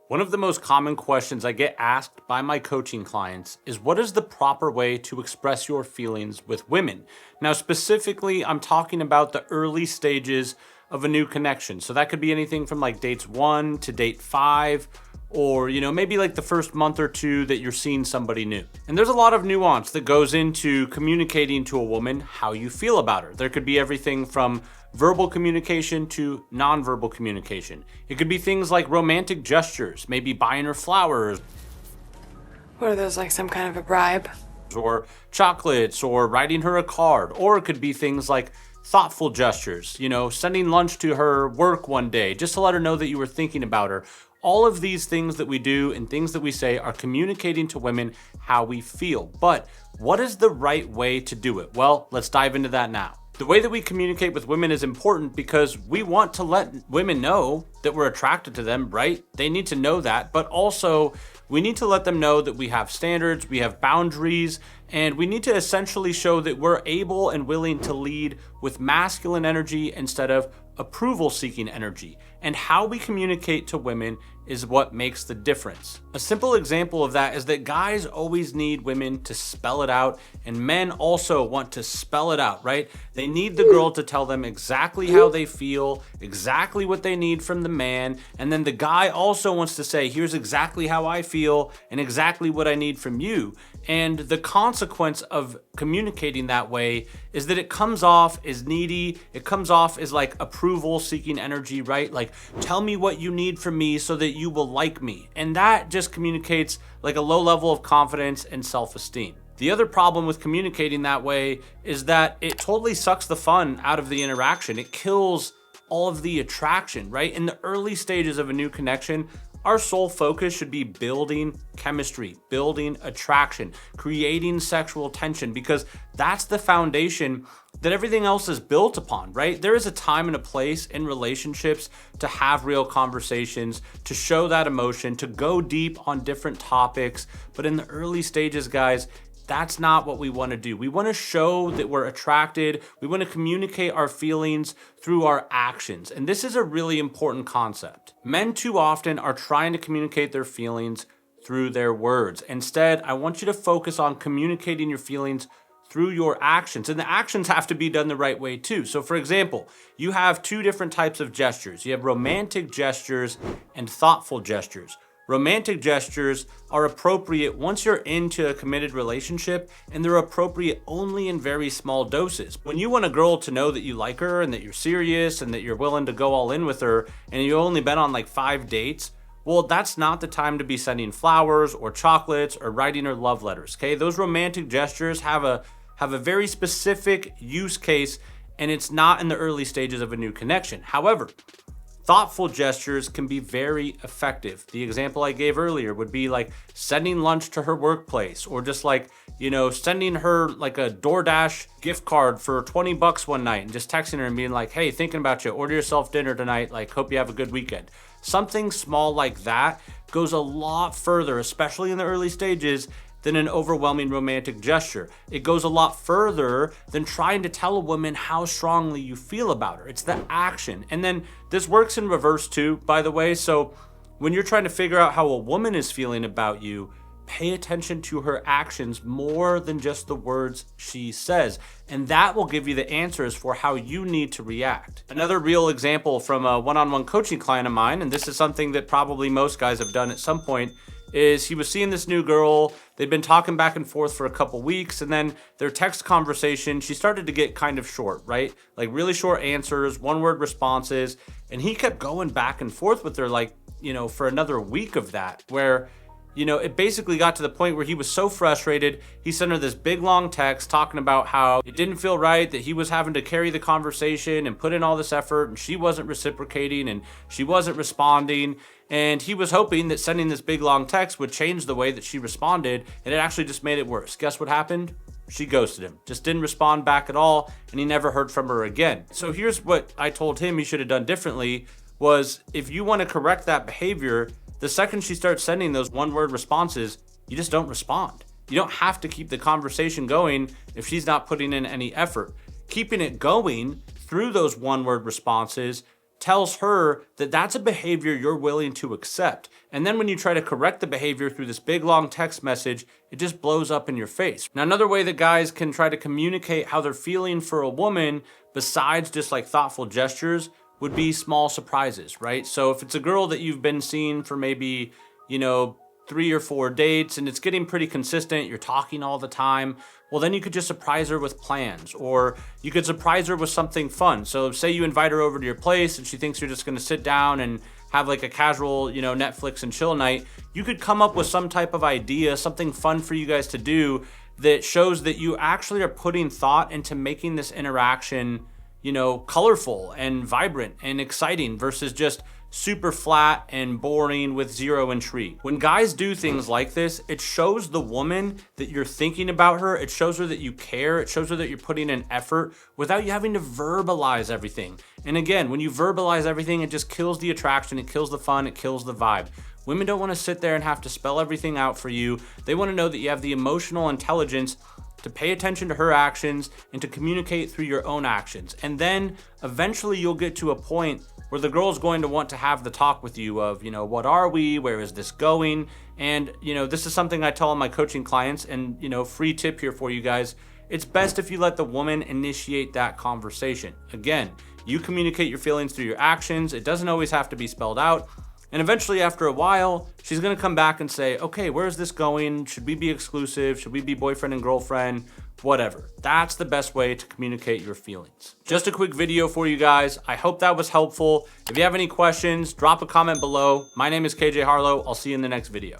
One of the most common questions I get asked by my coaching clients is, what is the proper way to express your feelings with women? Now, specifically, I'm talking about the early stages of a new connection. So that could be anything from like dates 1 to date 5, or maybe like the first month or two that you're seeing somebody new. And there's a lot of nuance that goes into communicating to a woman how you feel about her. There could be everything from verbal communication to nonverbal communication. It could be things like romantic gestures, maybe buying her flowers. What are those, like some kind of a bribe? Or chocolates, or writing her a card. Or it could be things like thoughtful gestures, sending lunch to her work one day just to let her know that you were thinking about her. All of these things that we do and things that we say are communicating to women how we feel. But what is the right way to do it? Well, let's dive into that now. The way that we communicate with women is important because we want to let women know that we're attracted to them, right? They need to know that, but also we need to let them know that we have standards, we have boundaries, and we need to essentially show that we're able and willing to lead with masculine energy instead of approval-seeking energy. And how we communicate to women is what makes the difference. A simple example of that is that guys always need women to spell it out, and men also want to spell it out, right? They need the girl to tell them exactly how they feel, exactly what they need from the man, and then the guy also wants to say, here's exactly how I feel and exactly what I need from you. And the consequence of communicating that way is that it comes off as needy, it comes off as like approval-seeking energy, right? Like, tell me what you need from me so that you will like me. And that just communicates like a low level of confidence and self-esteem. The other problem with communicating that way is that it totally sucks the fun out of the interaction. It kills all of the attraction, right? In the early stages of a new connection, our sole focus should be building chemistry, building attraction, creating sexual tension, because that's the foundation that everything else is built upon, right? There is a time and a place in relationships to have real conversations, to show that emotion, to go deep on different topics. But in the early stages, guys, that's not what we want to do. We want to show that we're attracted. We want to communicate our feelings through our actions. And this is a really important concept. Men too often are trying to communicate their feelings through their words. Instead, I want you to focus on communicating your feelings through your actions. And the actions have to be done the right way too. So for example, you have two different types of gestures. You have romantic gestures and thoughtful gestures. Romantic gestures are appropriate once you're into a committed relationship, and they're appropriate only in very small doses. When you want a girl to know that you like her and that you're serious and that you're willing to go all in with her, and you've only been on like 5 dates, well, that's not the time to be sending flowers or chocolates or writing her love letters, okay? Those romantic gestures have a very specific use case, and it's not in the early stages of a new connection. However, thoughtful gestures can be very effective. The example I gave earlier would be like sending lunch to her workplace, or just like, sending her like a DoorDash gift card for $20 one night and just texting her and being like, hey, thinking about you, order yourself dinner tonight, like hope you have a good weekend. Something small like that goes a lot further, especially in the early stages, than an overwhelming romantic gesture. It goes a lot further than trying to tell a woman how strongly you feel about her. It's the action. And then this works in reverse too, by the way. So when you're trying to figure out how a woman is feeling about you, pay attention to her actions more than just the words she says. And that will give you the answers for how you need to react. Another real example from a one-on-one coaching client of mine, and this is something that probably most guys have done at some point, is he was seeing this new girl. They'd been talking back and forth for a couple weeks, and then their text conversation, she started to get kind of short, right? Like really short answers, one-word responses, and he kept going back and forth with her like, for another week of that, where it basically got to the point where he was so frustrated, he sent her this big long text talking about how it didn't feel right, that he was having to carry the conversation and put in all this effort, and she wasn't reciprocating and she wasn't responding. And he was hoping that sending this big long text would change the way that she responded, and it actually just made it worse. Guess what happened? She ghosted him, just didn't respond back at all, and he never heard from her again. So here's what I told him he should have done differently was, if you want to correct that behavior, the second she starts sending those one-word responses, you just don't respond. You don't have to keep the conversation going if she's not putting in any effort. Keeping it going through those one-word responses tells her that that's a behavior you're willing to accept. And then when you try to correct the behavior through this big long text message, it just blows up in your face. Now, another way that guys can try to communicate how they're feeling for a woman, besides just like thoughtful gestures, would be small surprises, right? So if it's a girl that you've been seeing for maybe, 3 or 4 dates and it's getting pretty consistent, you're talking all the time, well, then you could just surprise her with plans, or you could surprise her with something fun. So say you invite her over to your place and she thinks you're just gonna sit down and have like a casual, Netflix and chill night. You could come up with some type of idea, something fun for you guys to do that shows that you actually are putting thought into making this interaction, colorful and vibrant and exciting versus just super flat and boring with zero intrigue. When guys do things like this, it shows the woman that you're thinking about her. It shows her that you care. It shows her that you're putting in effort without you having to verbalize everything. And again, when you verbalize everything, it just kills the attraction, it kills the fun, it kills the vibe. Women don't want to sit there and have to spell everything out for you. They want to know that you have the emotional intelligence to pay attention to her actions and to communicate through your own actions. And then eventually you'll get to a point where the girl's going to want to have the talk with you of, what are we? Where is this going? And, this is something I tell all my coaching clients, and, free tip here for you guys. It's best if you let the woman initiate that conversation. Again, you communicate your feelings through your actions. It doesn't always have to be spelled out. And eventually, after a while, she's gonna come back and say, okay, where is this going? Should we be exclusive? Should we be boyfriend and girlfriend? Whatever. That's the best way to communicate your feelings. Just a quick video for you guys. I hope that was helpful. If you have any questions, drop a comment below. My name is KJ Harlow. I'll see you in the next video.